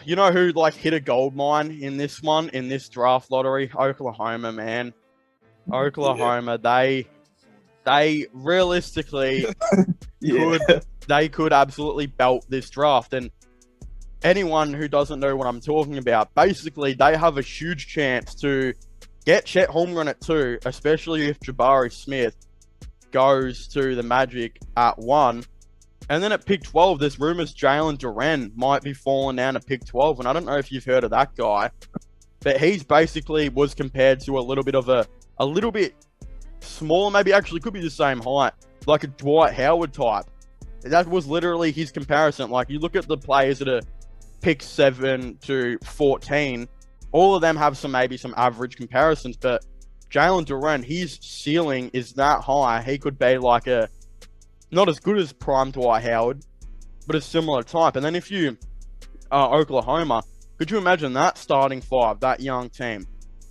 you know who like hit a gold mine in this one, in this draft lottery? Oklahoma, man. Oklahoma, they realistically Yeah. could absolutely belt this draft. And anyone who doesn't know what I'm talking about, basically they have a huge chance to get Chet Holmgren at 2, especially if Jabari Smith goes to the Magic at 1. And then at pick 12, there's rumors Jalen Duren might be falling down to pick 12. And I don't know if you've heard of that guy, but he's basically was compared to a little bit smaller, maybe actually could be the same height, like a Dwight Howard type. That was literally his comparison. Like, you look at the players that are pick 7 to 14, all of them have maybe some average comparisons, but Jalen Duren, his ceiling is that high. He could be like not as good as prime Dwight Howard, but a similar type. And then if you are Oklahoma, could you imagine that starting 5, that young team?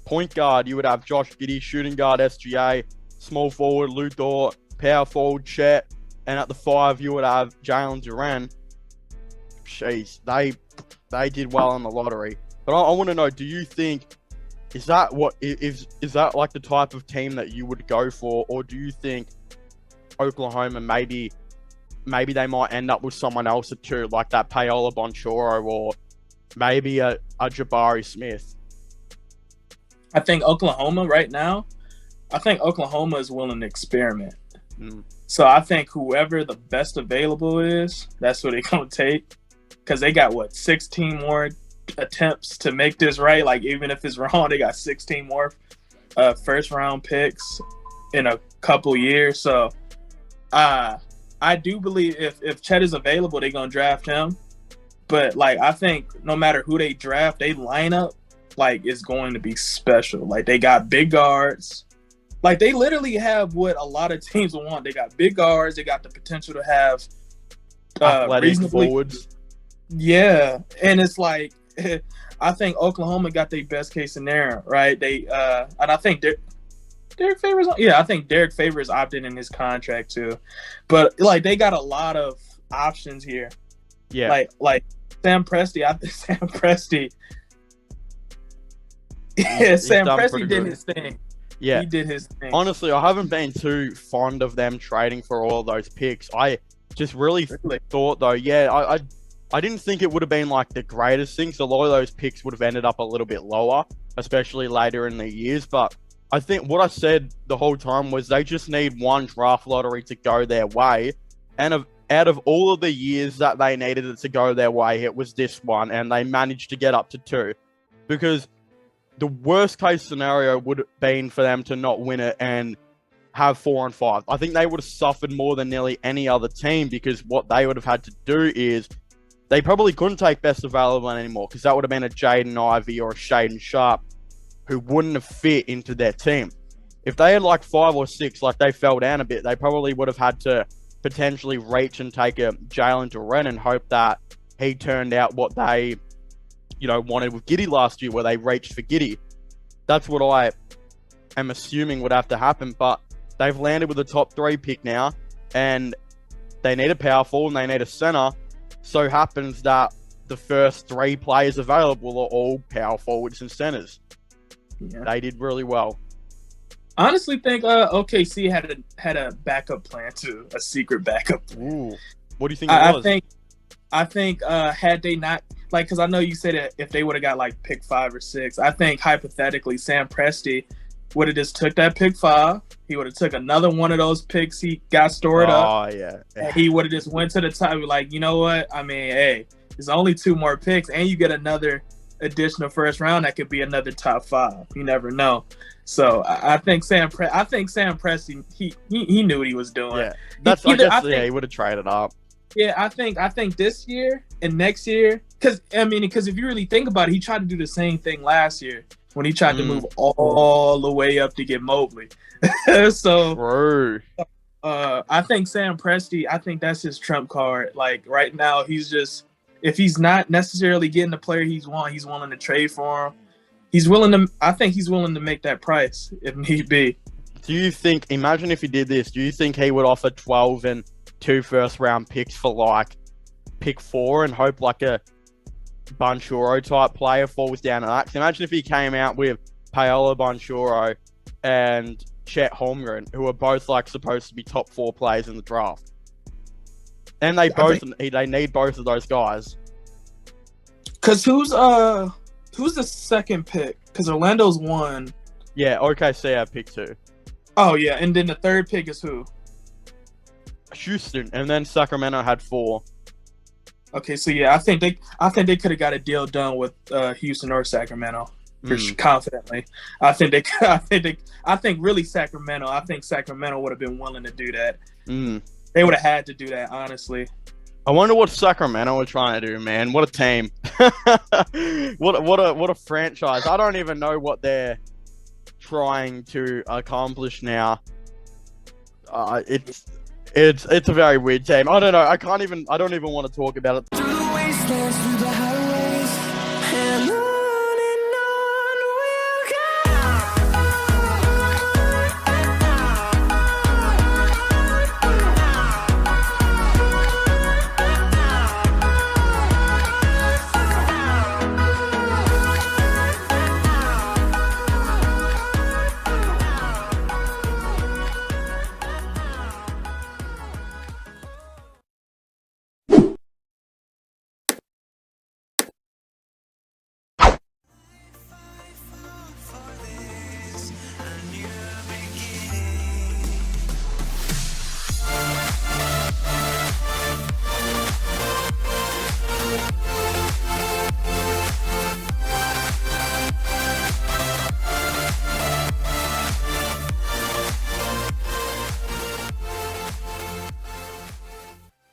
Point guard, you would have Josh Giddey; shooting guard, SGA; small forward, Lou Dort; power forward, Chet; and at the 5, you would have Jalen Duren. Jeez, they did well in the lottery. But I want to know, do you think, is that like the type of team that you would go for? Or do you think Oklahoma maybe they might end up with someone else at 2, like that Paolo Bonchoro, or maybe a Jabari Smith? I think Oklahoma right now, is willing to experiment. So I think whoever the best available is, that's what they're going to take. Because they got, 16 more attempts to make this right? Like, even if it's wrong, they got 16 more first-round picks in a couple years. So I do believe if Chet is available, they're going to draft him. But, like, I think no matter who they draft, they lineup, like, is going to be special. Like, they got big guards. Like, they literally have what a lot of teams want. They got big guards. They got the potential to have athletic forwards. Yeah, and it's like, I think Oklahoma got their best case scenario, right? They and I think Derek Favors. Yeah, I think Derek Favors opted in his contract too, but like they got a lot of options here. Yeah, like Sam Presti. I think Sam Presti. Yeah, Sam Presti did his thing. Yeah, he did his thing. Honestly, I haven't been too fond of them trading for all of those picks. I just really thought though, I didn't think it would have been like the greatest thing. So a lot of those picks would have ended up a little bit lower, especially later in the years. But I think what I said the whole time was they just need one draft lottery to go their way. And out of all of the years that they needed it to go their way, it was this one. And they managed to get up to 2. Because the worst case scenario would have been for them to not win it and have 4 and 5. I think they would have suffered more than nearly any other team, because what they would have had to do is they probably couldn't take best available anymore, because that would have been a Jaden Ivey or a Shaden Sharp who wouldn't have fit into their team. If they had like 5 or 6, like they fell down a bit, they probably would have had to potentially reach and take a Jalen Duren and hope that he turned out what they, wanted with Giddey last year, where they reached for Giddey. That's what I am assuming would have to happen, but they've landed with a top 3 pick now, and they need a power forward and they need a center. So happens that the first 3 players available are all power forwards and centers. Yeah. They did really well. I honestly think OKC had a backup plan too, a secret backup plan. Ooh. What do you think it was? I think had they not, like, because I know you said that if they would have got like pick 5 or 6, I think hypothetically Sam Presti would have just took that pick 5. He would have took another one of those picks he got stored up. Oh, yeah. And he would have just went to the top, like, you know what? I mean, hey, there's only 2 more picks, and you get another additional first round that could be another top 5. You never know. So I think Sam Presti, he knew what he was doing. Yeah, that's I guess he would have traded up. Yeah, I think this year and next year, because if you really think about it, he tried to do the same thing last year when he tried to move all the way up to get Mobley. So True. I think Sam Presti, I think that's his trump card. Like right now, he's just, if he's not necessarily getting the player he's willing to trade for him. I think he's willing to make that price if need be. Do you think, imagine if he did this, do you think he would offer 12 and 2 first round picks for like pick 4 and hope like a Banchero type player falls down to that. Imagine if he came out with Paolo Banchero and Chet Holmgren, who are both like supposed to be top 4 players in the draft, and they need both of those guys. Cause who's the second pick? Cause Orlando's 1. Yeah, OKC had pick 2. Oh yeah, and then the third pick is who? Houston, and then Sacramento had 4. Okay, so yeah, I think they could have got a deal done with Houston or Sacramento confidently. I think really Sacramento. I think Sacramento would have been willing to do that. They would have had to do that, honestly. I wonder what Sacramento are trying to do, man. What a team! what a franchise! I don't even know what they're trying to accomplish now. It's a very weird team. I don't know. I don't even want to talk about it.